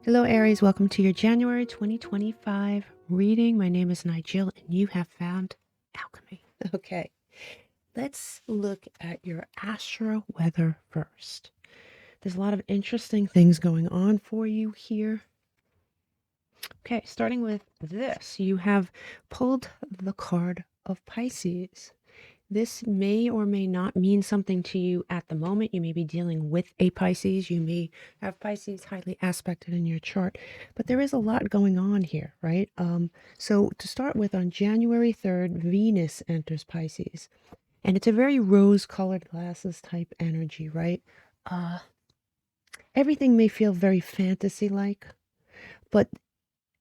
Hello, Aries. Welcome to your January 2025 reading. My name is Nigel, and you have found alchemy. Okay, let's look at your astro weather first. There's a lot of interesting things going on for you here. Okay, starting with this, you have pulled the card of Pisces. This may or may not mean something to you at the moment. You may be dealing with a Pisces. You may have Pisces highly aspected in your chart, but there is a lot going on here, right? So to start with, on January 3rd, Venus enters Pisces, and it's a very rose-colored glasses type energy, right? Uh, Everything may feel very fantasy-like, but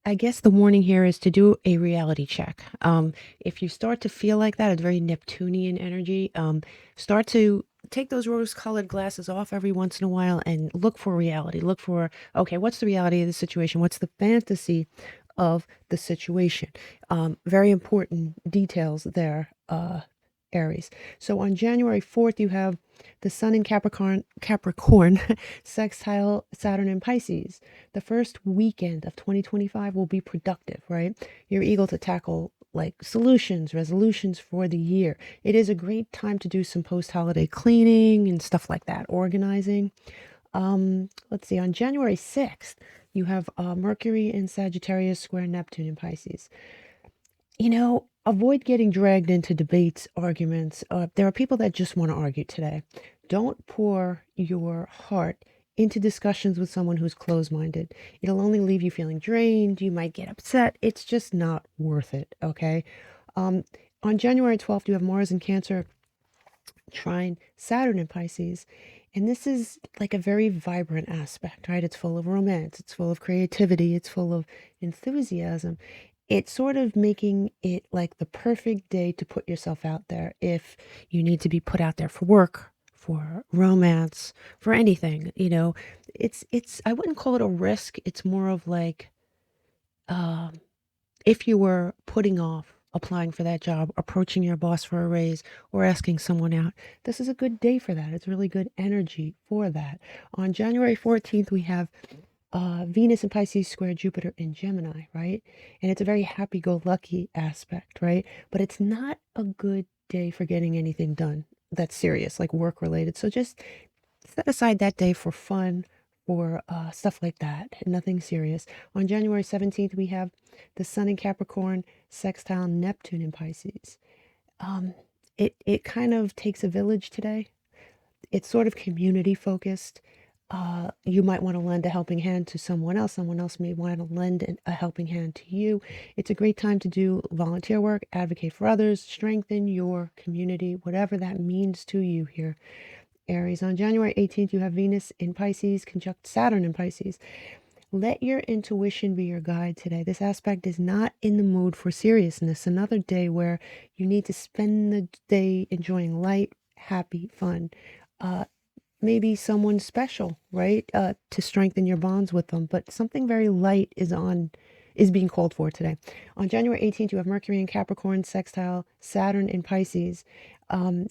I guess the warning here is to do a reality check. If you start to feel like that, it's very Neptunian energy. Start to take those rose-colored glasses off every once in a while and look for reality. Look for, okay, what's the reality of the situation? What's the fantasy of the situation? Very important details there, Aries. So on January 4th, you have the Sun in Capricorn sextile Saturn in Pisces. The first weekend of 2025 will be productive, right? You're eager to tackle like solutions, resolutions for the year. It is a great time to do some post-holiday cleaning and stuff like that, organizing. Let's see, on January 6th, you have Mercury in Sagittarius square Neptune in Pisces. Avoid getting dragged into debates, arguments. There are people that just want to argue today. Don't pour your heart into discussions with someone who's closed-minded. It'll only leave you feeling drained. You might get upset. It's just not worth it, okay? On January 12th, you have Mars in Cancer trine Saturn in Pisces. And this is like a very vibrant aspect, right? It's full of romance. It's full of creativity. It's full of enthusiasm. It's sort of making it like the perfect day to put yourself out there if you need to be put out there for work, for romance, for anything. It's I wouldn't call it a risk. It's more of like um if you were putting off applying for that job, approaching your boss for a raise, or asking someone out, this is a good day for that. It's really good energy for that. On January 14th, we have Venus in Pisces square Jupiter in Gemini, right? And it's a very happy-go-lucky aspect, right? But it's not a good day for getting anything done that's serious, like work-related. So just set aside that day for fun, for stuff like that. Nothing serious. On January 17th, we have the Sun in Capricorn sextile Neptune in Pisces. Um, it kind of takes a village today. It's sort of community focused. You might want to lend a helping hand to someone else. Someone else may want to lend a helping hand to you. It's a great time to do volunteer work, advocate for others, strengthen your community, whatever that means to you here. Aries. On January 18th, you have Venus in Pisces conjunct Saturn in Pisces. Let your intuition be your guide today. This aspect is not in the mood for seriousness. Another day where you need to spend the day enjoying light, happy, fun. Maybe someone special, right? To strengthen your bonds with them. But something very light is being called for today. On January 18th, you have Mercury in Capricorn sextile Saturn in Pisces.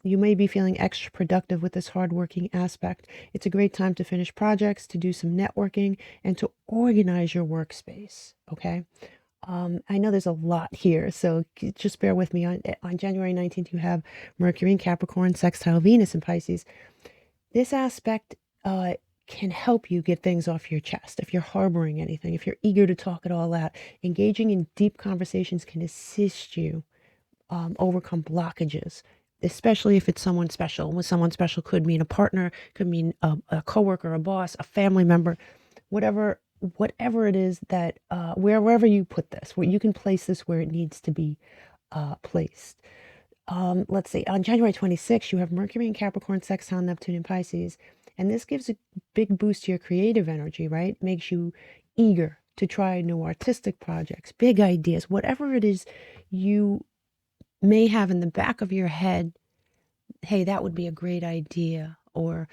You may be feeling extra productive with this hardworking aspect. It's a great time to finish projects, to do some networking, and to organize your workspace, okay? I know there's a lot here, so just bear with me. On January 19th, you have Mercury in Capricorn sextile Venus in Pisces. This aspect can help you get things off your chest. If you're harboring anything, if you're eager to talk it all out, engaging in deep conversations can assist you overcome blockages, especially if it's someone special. When someone special could mean a partner, could mean a coworker, a boss, a family member, whatever it is that wherever you put this, where you can place this where it needs to be placed. Let's see, on January 26th, you have Mercury in Capricorn sextile Neptune in Pisces, and this gives a big boost to your creative energy, right? Makes you eager to try new artistic projects, big ideas, whatever it is you may have in the back of your head. Hey, that would be a great idea. Or,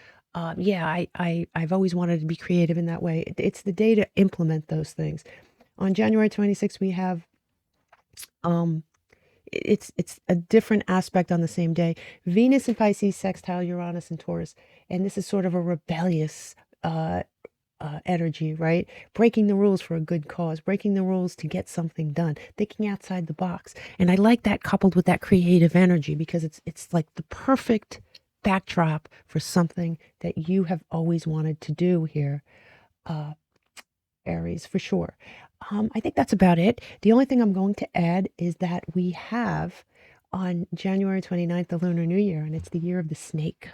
yeah, I've always wanted to be creative in that way. It's the day to implement those things. On January 26th, we have, it's a different aspect on the same day. Venus in Pisces sextile Uranus and Taurus. And this is sort of a rebellious energy, right? Breaking the rules for a good cause, breaking the rules to get something done, thinking outside the box. And I like that coupled with that creative energy, because it's like the perfect backdrop for something that you have always wanted to do here, Aries, for sure. I think that's about it. The only thing I'm going to add is that we have on January 29th the Lunar New Year, and it's the year of the snake.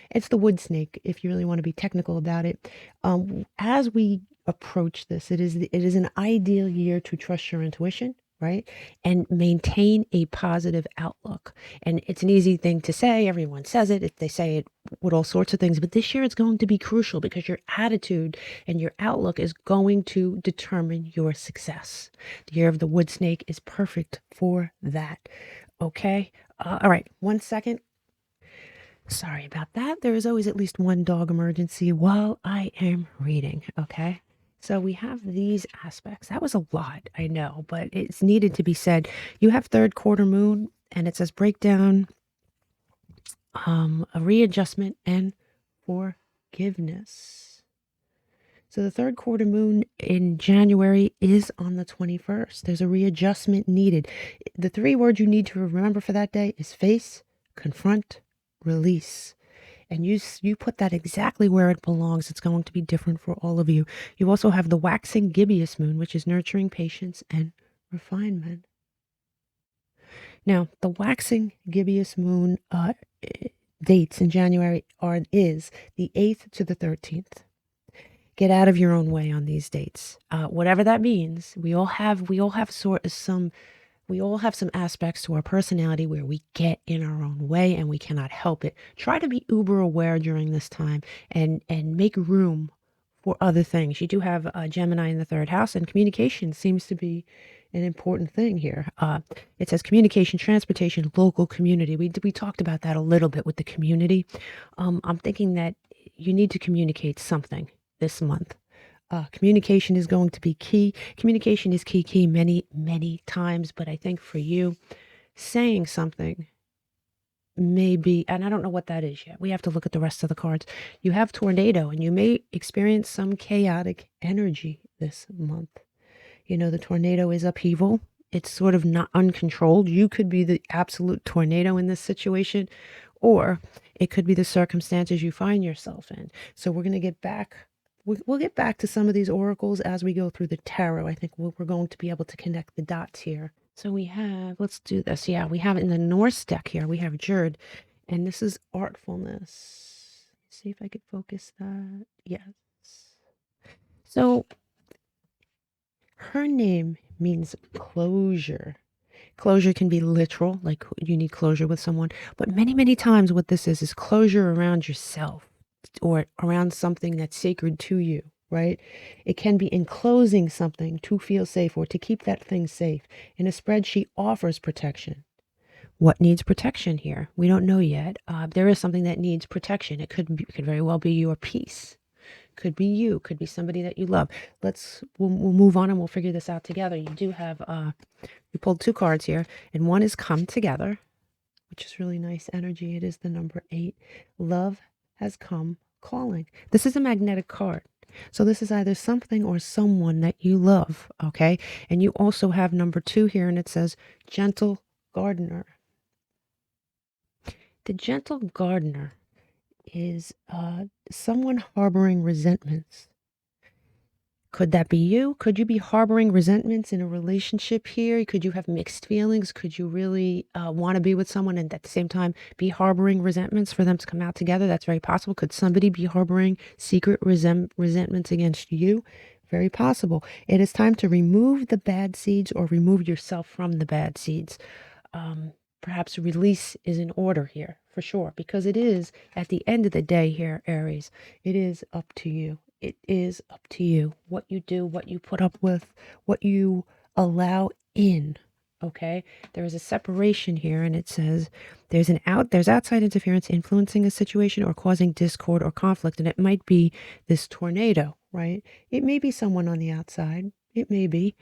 It's the wood snake, if you really want to be technical about it. As we approach this, it is an ideal year to trust your intuition, right? And maintain a positive outlook. And it's an easy thing to say. Everyone says it. They say it with all sorts of things. But this year it's going to be crucial, because your attitude and your outlook is going to determine your success. The year of the wood snake is perfect for that. Okay? All right. 1 second. Sorry about that. There is always at least one dog emergency while I am reading, okay? So we have these aspects. That was a lot, I know, but it's needed to be said. You have third quarter moon, and it says breakdown, a readjustment, and forgiveness. So the third quarter moon in January is on the 21st. There's a readjustment needed. The 3 words you need to remember for that day is face, confront, release. And you put that exactly where it belongs. It's going to be different for all of you. You also have the waxing gibbous moon, which is nurturing, patience, and refinement. Now, the waxing gibbous moon dates in January is the 8th to the 13th. Get out of your own way on these dates. Whatever that means, we all have some aspects to our personality where we get in our own way and we cannot help it. Try to be uber aware during this time and make room for other things. You do have Gemini in the 3rd house, and communication seems to be an important thing here. It says communication, transportation, local community. We talked about that a little bit with the community. I'm thinking that you need to communicate something this month. Communication is going to be key. Communication is key many, many times. But I think for you, saying something may be, and I don't know what that is yet. We have to look at the rest of the cards. You have tornado, and you may experience some chaotic energy this month. You know, the tornado is upheaval. It's sort of not uncontrolled. You could be the absolute tornado in this situation, or it could be the circumstances you find yourself in. So we're going to get back. We'll get back to some of these oracles as we go through the tarot. I think we're going to be able to connect the dots here. So we have, let's do this. Yeah, we have in the Norse deck here, we have Jerd, and this is artfulness. Let's see if I could focus that. Yes. So her name means closure. Closure can be literal, like you need closure with someone, but many, many times what this is closure around yourself, or around something that's sacred to you, right? It can be enclosing something to feel safe or to keep that thing safe. In a spread, she offers protection. What needs protection here? We don't know yet. There is something that needs protection. It could very well be your peace. Could be you. Could be somebody that you love. We'll move on and we'll figure this out together. You do have, you pulled 2 cards here, and one is come together, which is really nice energy. It is the number 8. Love has come calling. This is a magnetic card. So this is either something or someone that you love, okay? And you also have number 2 here, and it says gentle gardener. The gentle gardener is someone harboring resentments. Could that be you? Could you be harboring resentments in a relationship here? Could you have mixed feelings? Could you really want to be with someone and at the same time be harboring resentments for them to come out together? That's very possible. Could somebody be harboring secret resentments against you? Very possible. It is time to remove the bad seeds or remove yourself from the bad seeds. Perhaps release is in order here for sure, because it is at the end of the day here, Aries, it is up to you. It is up to you what you do, what you put up with, what you allow in. Okay, there is a separation here, and it says there's outside interference influencing a situation or causing discord or conflict, and it might be this tornado, right? It may be someone on the outside. It may be.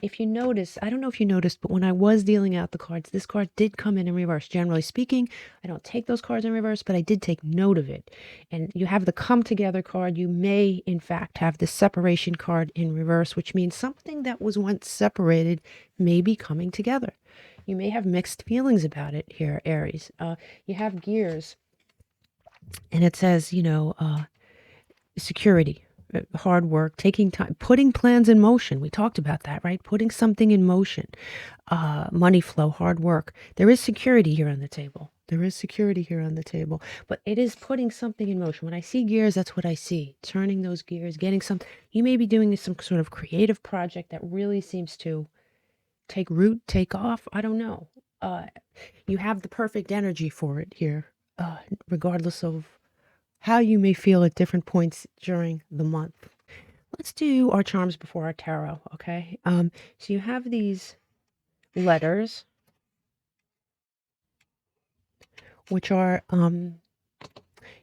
if you notice, I don't know if you noticed, but when I was dealing out the cards, this card did come in reverse. Generally speaking, I don't take those cards in reverse, but I did take note of it. And you have the come together card. You may, in fact, have the separation card in reverse, which means something that was once separated may be coming together. You may have mixed feelings about it here, Aries. You have gears, and it says, security, hard work, taking time, putting plans in motion. We talked about that, right? Putting something in motion, money flow, hard work. There is security here on the table. There is security here on the table, but it is putting something in motion. When I see gears, that's what I see. Turning those gears, getting some, you may be doing some sort of creative project that really seems to take root, take off. I don't know. You have the perfect energy for it here, regardless of how you may feel at different points during the month. Let's do our charms before our tarot, okay? So you have these letters, which are,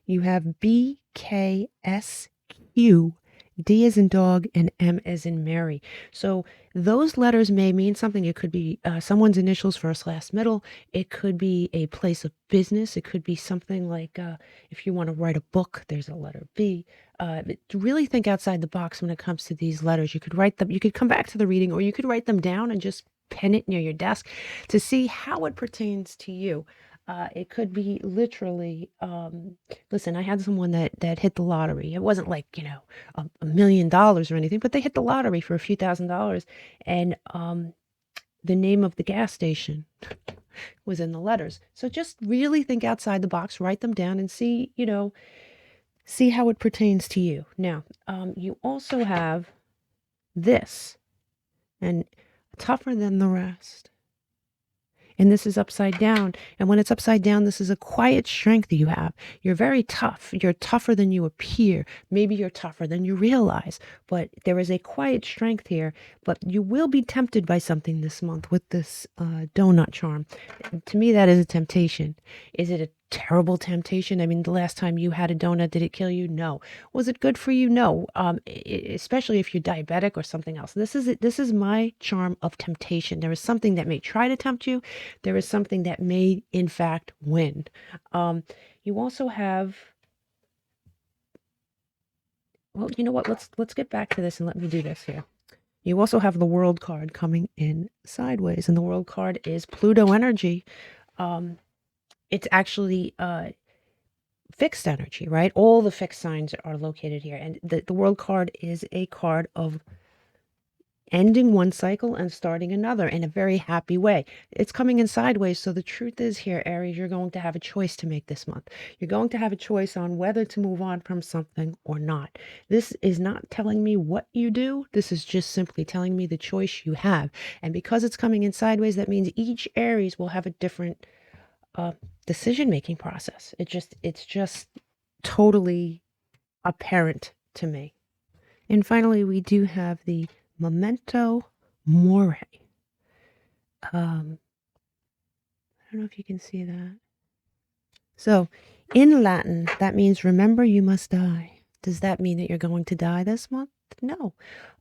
you have B, K, S, Q, D as in dog, and M as in Mary. So those letters may mean something. It could be someone's initials, first, last, middle. It could be a place of business. It could be something like if you want to write a book, there's a letter B. To really think outside the box when it comes to these letters. You could write them, you could come back to the reading, or you could write them down and just pen it near your desk to see how it pertains to you. It could be literally, listen, I had someone that hit the lottery. It wasn't like, $1 million or anything, but they hit the lottery for a few $1,000s. And the name of the gas station was in the letters. So just really think outside the box, write them down and see, see how it pertains to you. Now, you also have this, and tougher than the rest. And this is upside down. And when it's upside down, this is a quiet strength that you have. You're very tough. You're tougher than you appear. Maybe you're tougher than you realize. But there is a quiet strength here. But you will be tempted by something this month with this donut charm. To me, that is a temptation. Is it a terrible temptation? I mean, the last time you had a donut, did it kill you? No. Was it good for you? No. Especially if you're diabetic or something else. This is my charm of temptation. There is something that may try to tempt you. There is something that may, in fact, win. You also have, well, you know what? Let's get back to this and let me do this here. You also have the World card coming in sideways, and the World card is Pluto energy. It's actually fixed energy, right? All the fixed signs are located here, and the World card is a card of ending one cycle and starting another in a very happy way. It's coming in sideways. So the truth is here, Aries, you're going to have a choice to make this month. You're going to have a choice on whether to move on from something or not. This is not telling me what you do. This is just simply telling me the choice you have. And because it's coming in sideways, that means each Aries will have a different decision-making process. It's just totally apparent to me. And finally, we do have the Memento Mori. I don't know if you can see that. So in Latin, that means remember you must die. Does that mean that you're going to die this month? No.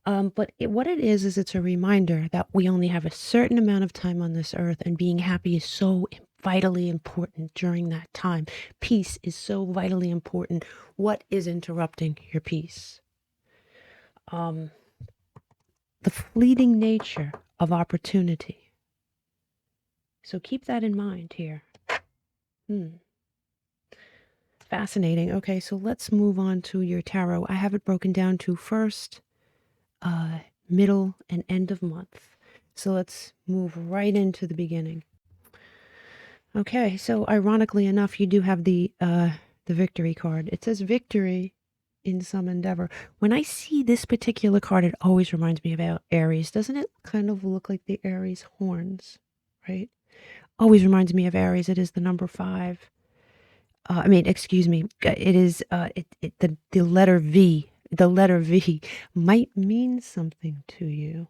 But what it is it's a reminder that we only have a certain amount of time on this earth, and being happy is so vitally important during that time. Peace is so vitally important. What is interrupting your peace? The fleeting nature of opportunity. So keep that in mind here. Fascinating. Okay, so let's move on to your tarot. I have it broken down to first, middle, and end of month. So let's move right into the beginning. Okay, so ironically enough, you do have the victory card. It says victory in some endeavor. When I see this particular card, it always reminds me about Aries. Doesn't it kind of look like the Aries horns, right? Always reminds me of Aries. It is the number 5. Excuse me. It is the letter V. The letter V might mean something to you.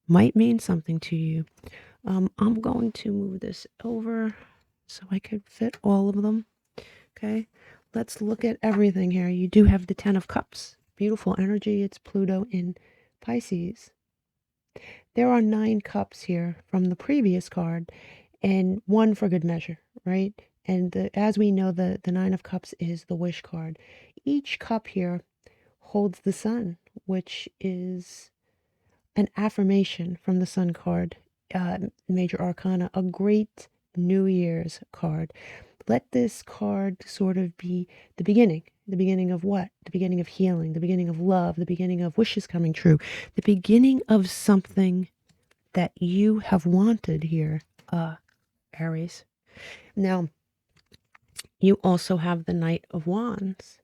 Might mean something to you. I'm going to move this over so I could fit all of them. Okay. Let's look at everything here. You do have the 10 of Cups. Beautiful energy. It's Pluto in Pisces. There are 9 cups here from the previous card, and 1 for good measure, right? And as we know, the 9 of cups is the wish card. Each cup here holds the sun, which is an affirmation from the sun card, major arcana, a great New Year's card. Let this card sort of be the beginning. The beginning of what? The beginning of healing, the beginning of love, the beginning of wishes coming true, the beginning of something that you have wanted here, Aries. Now, you also have the Knight of Wands.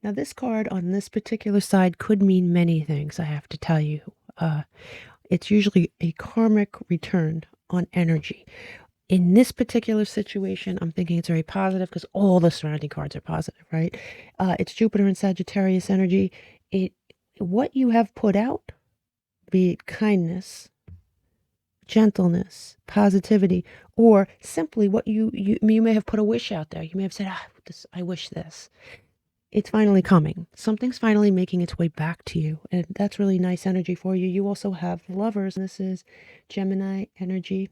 Now, this card on this particular side could mean many things, I have to tell you. It's usually a karmic return on energy. In this particular situation, I'm thinking it's very positive because all the surrounding cards are positive, right? It's Jupiter and Sagittarius energy. What you have put out, be it kindness, gentleness, positivity, or simply what you may have put a wish out there. You may have said, I wish this. It's finally coming. Something's finally making its way back to you. And that's really nice energy for you. You also have lovers. This is Gemini energy.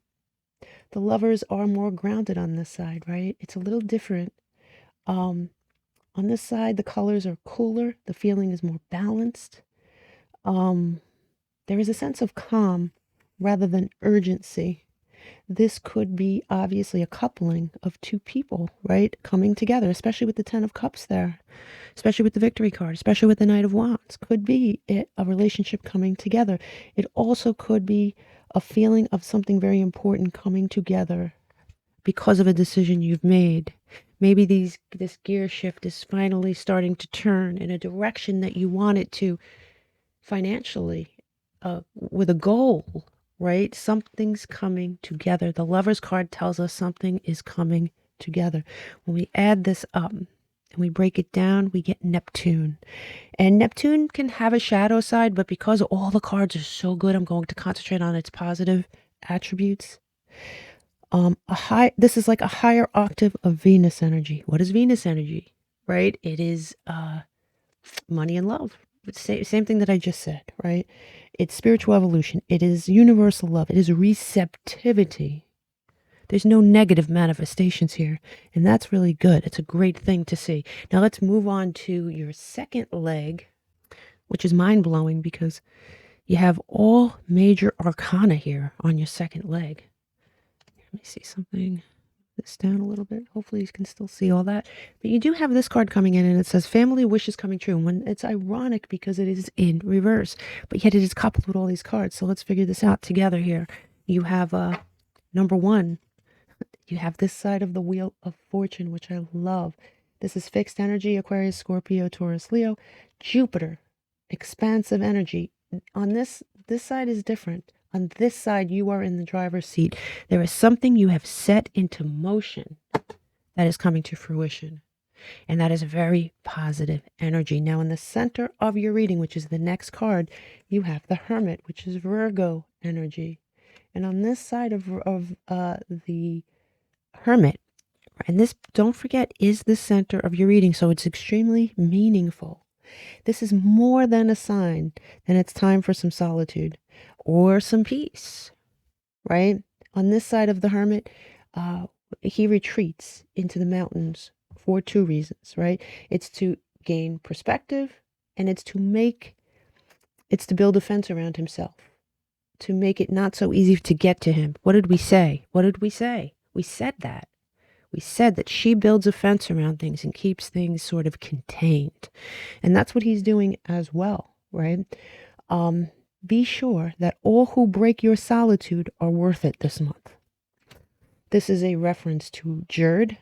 The lovers are more grounded on this side, right? It's a little different. On this side, the colors are cooler. The feeling is more balanced. There is a sense of calm rather than urgency. This could be obviously a coupling of 2 people, right? Coming together, especially with the 10 of Cups there, especially with the Victory card, especially with the Knight of Wands. Could be a relationship coming together. It also could be a feeling of something very important coming together because of a decision you've made. Maybe this gear shift is finally starting to turn in a direction that you want it to financially, with a goal. Right? Something's coming together. The Lover's card tells us something is coming together. When we add this up and we break it down, we get Neptune. And Neptune can have a shadow side, but because all the cards are so good, I'm going to concentrate on its positive attributes. This is like a higher octave of Venus energy. What is Venus energy? Right? It is money and love. Same thing that I just said, right? It's spiritual evolution. It is universal love. It is receptivity. There's no negative manifestations here. And that's really good. It's a great thing to see. Now let's move on to your second leg, which is mind-blowing because you have all major arcana here on your second leg. Let me see something. This down a little bit. Hopefully you can still see all that. But you do have this card coming in and it says family wishes coming true. When it's ironic because it is in reverse, but yet it is coupled with all these cards. So let's figure this out together here. You have number 1. You have this side of the wheel of fortune, which I love. This is fixed energy, Aquarius, Scorpio, Taurus, Leo, Jupiter, expansive energy. On this side is different. On this side, you are in the driver's seat. There is something you have set into motion that is coming to fruition. And that is very positive energy. Now, in the center of your reading, which is the next card, you have the Hermit, which is Virgo energy. And on this side of the Hermit, and this, don't forget, is the center of your reading. So it's extremely meaningful. This is more than a sign that it's time for some solitude or some peace, right? On this side of the Hermit, he retreats into the mountains for 2 reasons, right? It's to gain perspective and it's to build a fence around himself, to make it not so easy to get to him. What did we say? We said that. We said that she builds a fence around things and keeps things sort of contained. And that's what he's doing as well, right? Be sure that all who break your solitude are worth it this month. This is a reference to Jerd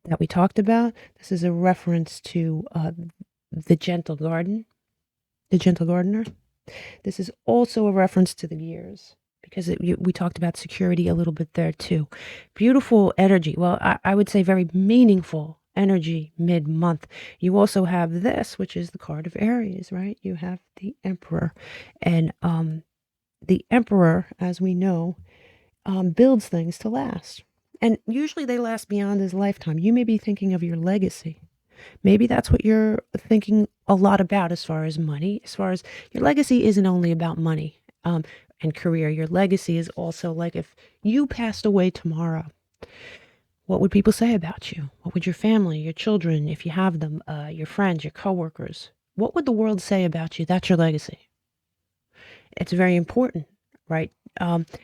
that we talked about. This is a reference to the gentle gardener. This is also a reference to the gears, because we talked about security a little bit there too. Beautiful energy. Well, I would say very meaningful energy mid-month. You also have this, which is the card of Aries, right? You have the Emperor. And the Emperor, as we know, builds things to last. And usually they last beyond his lifetime. You may be thinking of your legacy. Maybe that's what you're thinking a lot about as far as money, as far as your legacy isn't only about money. And career. Your legacy is also like if you passed away tomorrow, what would people say about you? What would your family, your children, if you have them, your friends, your coworkers, what would the world say about you? That's your legacy. It's very important, right?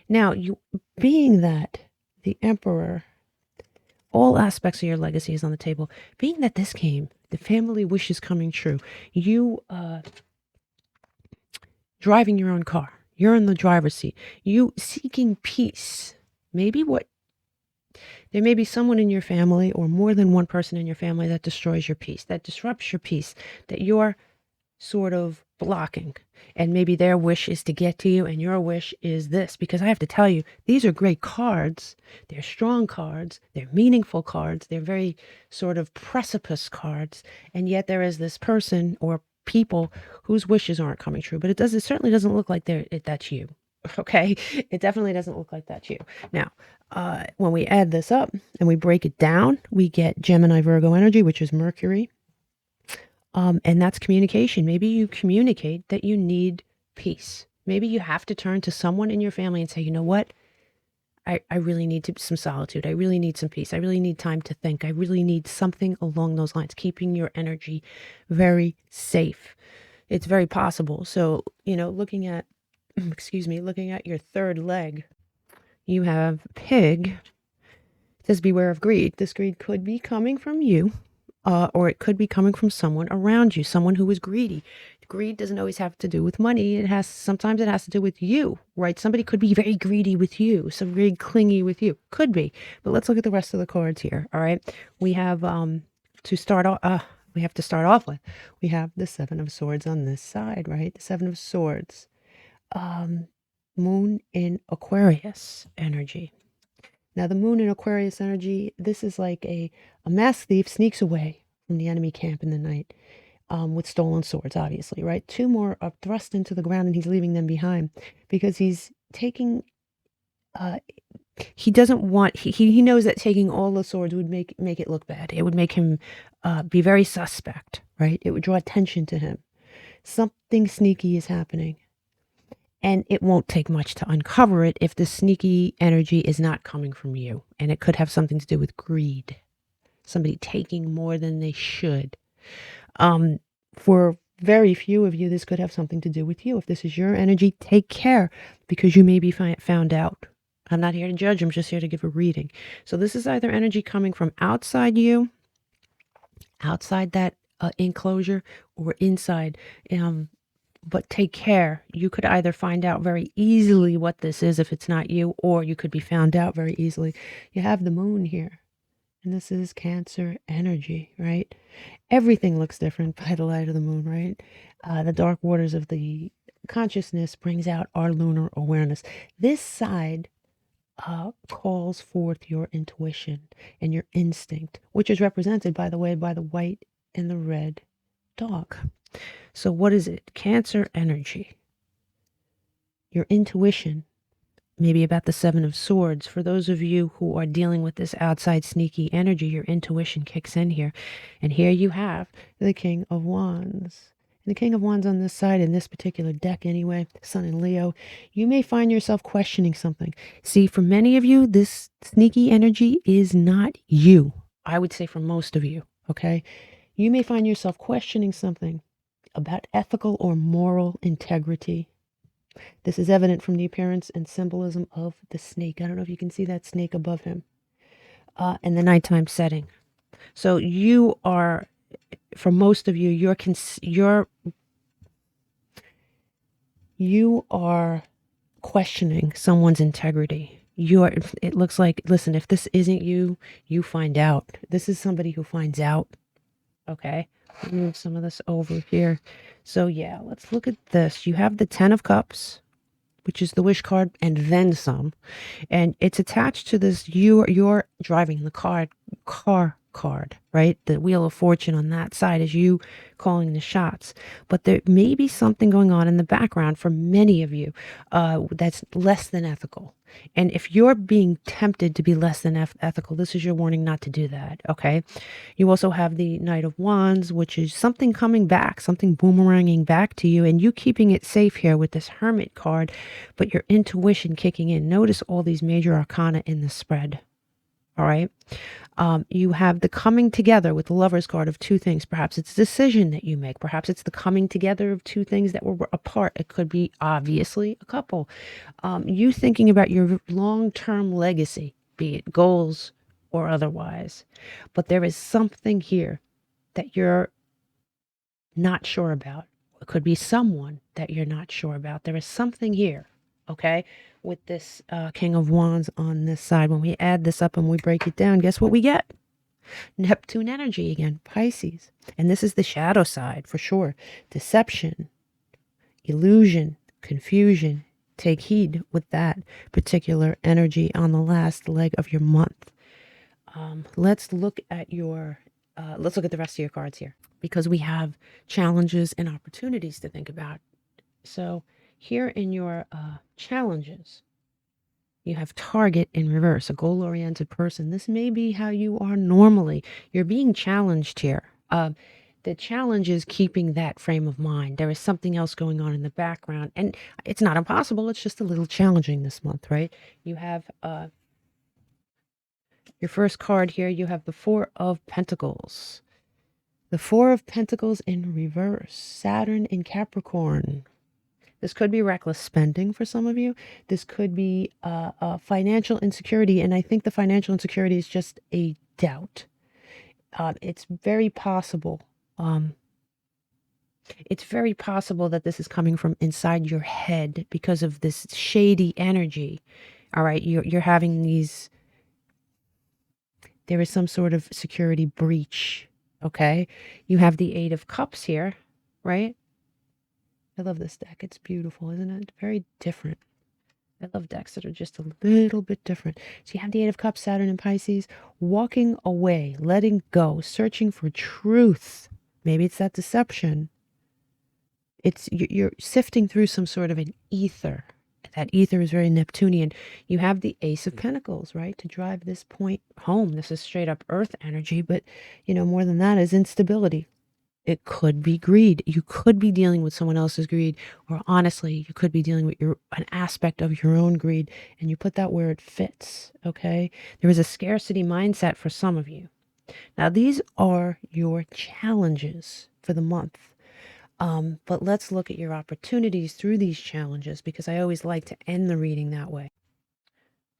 Now, you being that the emperor, all aspects of your legacy is on the table. Being that this came, the family wishes coming true, you driving your own car, you're in the driver's seat, you seeking peace. Maybe there may be someone in your family or more than one person in your family that destroys your peace, that disrupts your peace, that you're sort of blocking. And maybe their wish is to get to you and your wish is this. Because I have to tell you, these are great cards. They're strong cards. They're meaningful cards. They're very sort of precipice cards. And yet there is this person or people whose wishes aren't coming true. But it certainly doesn't look like that's you. Okay? It definitely doesn't look like that's you. Now, when we add this up and we break it down, we get Gemini Virgo energy, which is Mercury. And that's communication. Maybe you communicate that you need peace. Maybe you have to turn to someone in your family and say, you know what? I really need some solitude. I really need some peace. I really need time to think. I really need something along those lines, keeping your energy very safe. It's very possible. So, looking at, looking at your third leg, you have pig. It says beware of greed. This greed could be coming from you. Or it could be coming from someone around you, someone who is greedy. Greed doesn't always have to do with money. Sometimes it has to do with you, right? Somebody could be very greedy with you, some very clingy with you. Could be. But let's look at the rest of the cards here. All right. We have to start off. We have to start off with. We have the Seven of Swords on this side, right? The Seven of Swords. Moon in Aquarius energy. Now, the moon in Aquarius energy, this is like a mass thief sneaks away from the enemy camp in the night with stolen swords, obviously, right? Two more are thrust into the ground and he's leaving them behind because he's taking, he doesn't want, he knows that taking all the swords would make it look bad. It would make him be very suspect, right? It would draw attention to him. Something sneaky is happening. And it won't take much to uncover it if the sneaky energy is not coming from you. And it could have something to do with greed. Somebody taking more than they should. For very few of you, this could have something to do with you. If this is your energy, take care because you may be found out. I'm not here to judge. I'm just here to give a reading. So this is either energy coming from outside you, outside that enclosure, or inside. But take care. You could either find out very easily what this is if it's not you, or you could be found out very easily. You have the moon here, and this is Cancer energy, right? Everything looks different by the light of the moon, right? The dark waters of the consciousness brings out our lunar awareness. This side calls forth your intuition and your instinct, which is represented, by the way, by the white and the red dog. So what is it? Cancer energy. Your intuition, maybe about the Seven of Swords. For those of you who are dealing with this outside sneaky energy, your intuition kicks in here. And here you have the King of Wands. And the King of Wands on this side, in this particular deck anyway, Sun in Leo, you may find yourself questioning something. See, for many of you, this sneaky energy is not you. I would say for most of you, okay? You may find yourself questioning something about ethical or moral integrity. This is evident from the appearance and symbolism of the snake. I don't know if you can see that snake above him. And the nighttime setting. So you are, for most of you, you are questioning someone's integrity. It looks like, listen, if this isn't you, you find out. This is somebody who finds out. Okay, move some of this over here. So yeah, let's look at this. You have the Ten of Cups, which is the wish card, and then some. And it's attached to this, you're driving the car card, right? The Wheel of Fortune on that side is you calling the shots. But there may be something going on in the background for many of you that's less than ethical. And if you're being tempted to be less than ethical, this is your warning not to do that, okay? You also have the Knight of Wands, which is something coming back, something boomeranging back to you, and you keeping it safe here with this Hermit card, but your intuition kicking in. Notice all these major arcana in the spread, all right? You have the coming together with the Lover's card of two things. Perhaps it's a decision that you make. Perhaps it's the coming together of two things that were apart. It could be obviously a couple. You thinking about your long-term legacy, be it goals or otherwise. But there is something here that you're not sure about. It could be someone that you're not sure about. There is something here, okay? With this King of Wands on this side. When we add this up and we break it down, guess what we get? Neptune energy again, Pisces. And this is the shadow side for sure. Deception, illusion, confusion. Take heed with that particular energy on the last leg of your month. Let's look at the rest of your cards here, because we have challenges and opportunities to think about. So here in your challenges, you have target in reverse, a goal-oriented person. This may be how you are normally. You're being challenged here. The challenge is keeping that frame of mind. There is something else going on in the background, and it's not impossible. It's just a little challenging this month, right? You have your first card here. You have the Four of Pentacles. The Four of Pentacles in reverse. Saturn in Capricorn. This could be reckless spending for some of you. This could be financial insecurity, and I think the financial insecurity is just a doubt. It's very possible. It's very possible that this is coming from inside your head because of this shady energy. All right, you're having these. There is some sort of security breach. Okay, you have the Eight of Cups here, right? I love this deck. It's beautiful, isn't it? Very different. I love decks that are just a little bit different. So you have the Eight of Cups, Saturn and Pisces, walking away, letting go, searching for truth. Maybe it's that deception. You're sifting through some sort of an ether. That ether is very Neptunian. You have the Ace of Pentacles, right? To drive this point home. This is straight up earth energy, but more than that is instability. It could be greed. You could be dealing with someone else's greed, or honestly, you could be dealing with an aspect of your own greed, and you put that where it fits, okay? There is a scarcity mindset for some of you. Now, these are your challenges for the month. But let's look at your opportunities through these challenges, because I always like to end the reading that way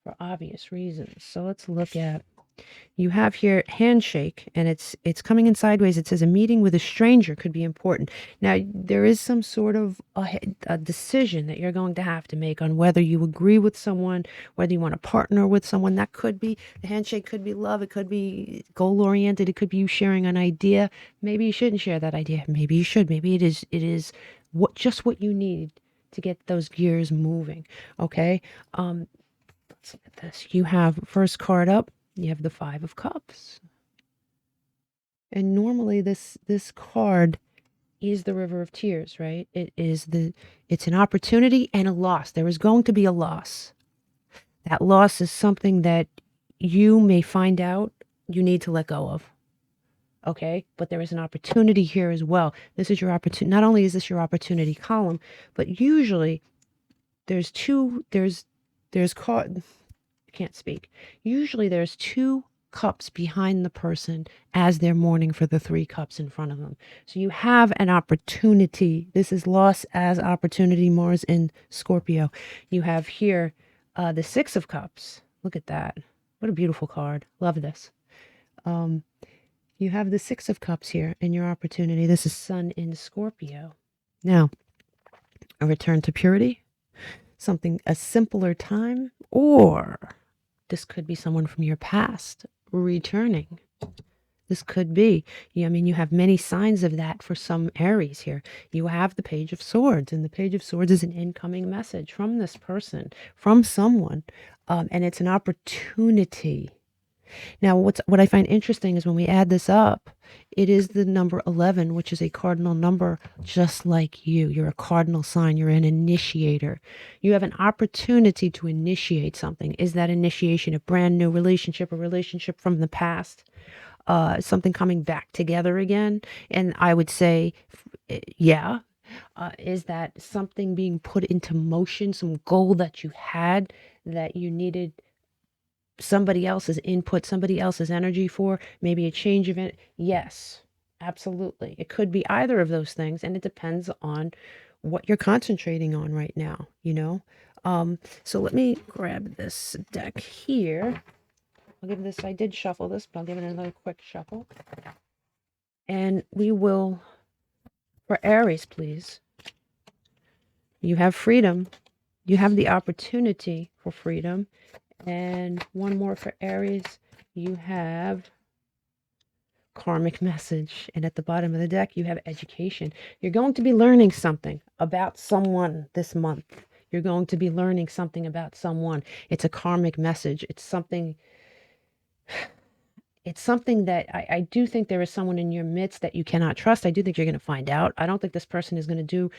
for obvious reasons. So let's look at, you have here handshake, and it's coming in sideways. It says a meeting with a stranger could be important. Now, there is some sort of a decision that you're going to have to make on whether you agree with someone, whether you want to partner with someone. That could be, the handshake could be love. It could be goal-oriented. It could be you sharing an idea. Maybe you shouldn't share that idea. Maybe you should. Maybe it is just what you need to get those gears moving. Okay. Let's look at this. You have first card up. You have the Five of Cups. And normally this card is the River of Tears, right? It's an opportunity and a loss. There is going to be a loss. That loss is something that you may find out you need to let go of. Okay? But there is an opportunity here as well. This is your opportunity. Not only is this your opportunity column, but usually there's can't speak. Usually there's two cups behind the person as they're mourning for the three cups in front of them. So you have an opportunity. This is loss as opportunity, Mars in Scorpio. You have here the Six of Cups. Look at that. What a beautiful card. Love this. You have the Six of Cups here in your opportunity. This is Sun in Scorpio. Now, a return to purity, a simpler time, or this could be someone from your past returning. This could be. You have many signs of that for some Aries here. You have the Page of Swords, and the Page of Swords is an incoming message from this person, from someone, and it's an opportunity. Now, what I find interesting is when we add this up, it is the number 11, which is a cardinal number, just like you. You're a cardinal sign. You're an initiator. You have an opportunity to initiate something. Is that initiation a brand new relationship, a relationship from the past, something coming back together again? And I would say, yeah. Is that something being put into motion, some goal that you had that you needed somebody else's input, somebody else's energy for, maybe a change of it? Yes, absolutely. It could be either of those things, and it depends on what you're concentrating on right now, you know? So let me grab this deck here. I'll give this, I did shuffle this, but I'll give it another quick shuffle. And we will, for Aries, please. You have freedom. You have the opportunity for freedom. And one more for Aries. You have karmic message. And at the bottom of the deck, you have education. You're going to be learning something about someone this month. You're going to be learning something about someone. It's a karmic message. It's something that I do think there is someone in your midst that you cannot trust. I do think you're going to find out. I don't think this person is going to do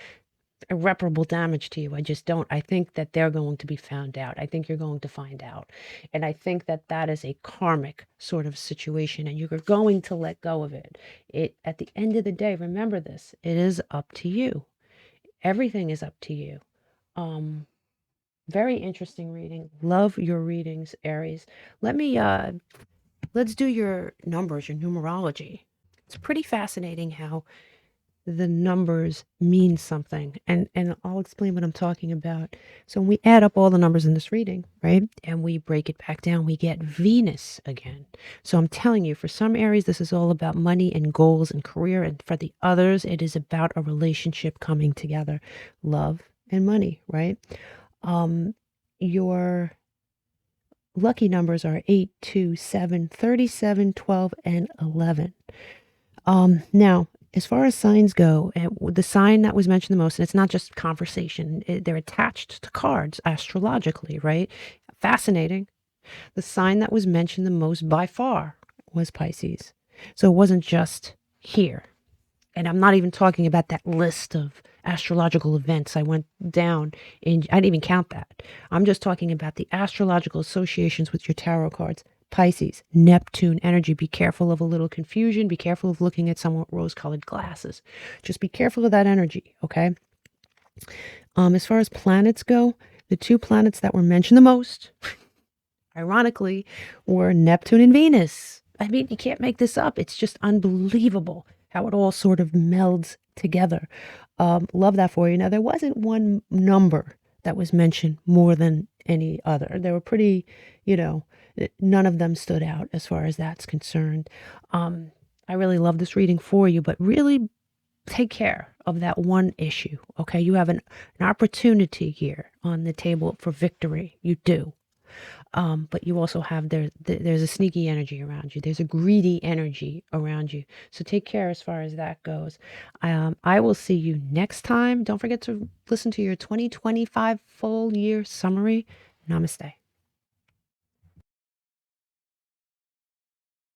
irreparable damage to you. I just don't. I think that they're going to be found out. I think you're going to find out. And I think that that is a karmic sort of situation, and you're going to let go of it. At the end of the day, remember this, it is up to you. Everything is up to you. Very interesting reading. Love your readings, Aries. Let's do your numbers, your numerology. It's pretty fascinating how the numbers mean something, and I'll explain what I'm talking about. So when we add up all the numbers in this reading, right, and we break it back down, we get Venus again. So I'm telling you, for some Aries, this is all about money and goals and career, and for the others, it is about a relationship coming together, love and money, right? Your lucky numbers are 8, 2, 7, 37, 12, and 11. Now, as far as signs go, the sign that was mentioned the most, and it's not just conversation, they're attached to cards astrologically, right? Fascinating. The sign that was mentioned the most by far was Pisces. So it wasn't just here. And I'm not even talking about that list of astrological events I went down in. I didn't even count that. I'm just talking about the astrological associations with your tarot cards. Pisces, Neptune energy. Be careful of a little confusion. Be careful of looking at someone with rose-colored glasses. Just be careful of that energy, okay? As far as planets go, the two planets that were mentioned the most, ironically, were Neptune and Venus. I mean, you can't make this up. It's just unbelievable how it all sort of melds together. Love that for you. Now, there wasn't one number that was mentioned more than any other. They were pretty, none of them stood out as far as that's concerned. I really love this reading for you, but really take care of that one issue, okay? You have an opportunity here on the table for victory. You do. But you also have there's a sneaky energy around you. There's a greedy energy around you. So take care as far as that goes. I will see you next time. Don't forget to listen to your 2025 full year summary. Namaste.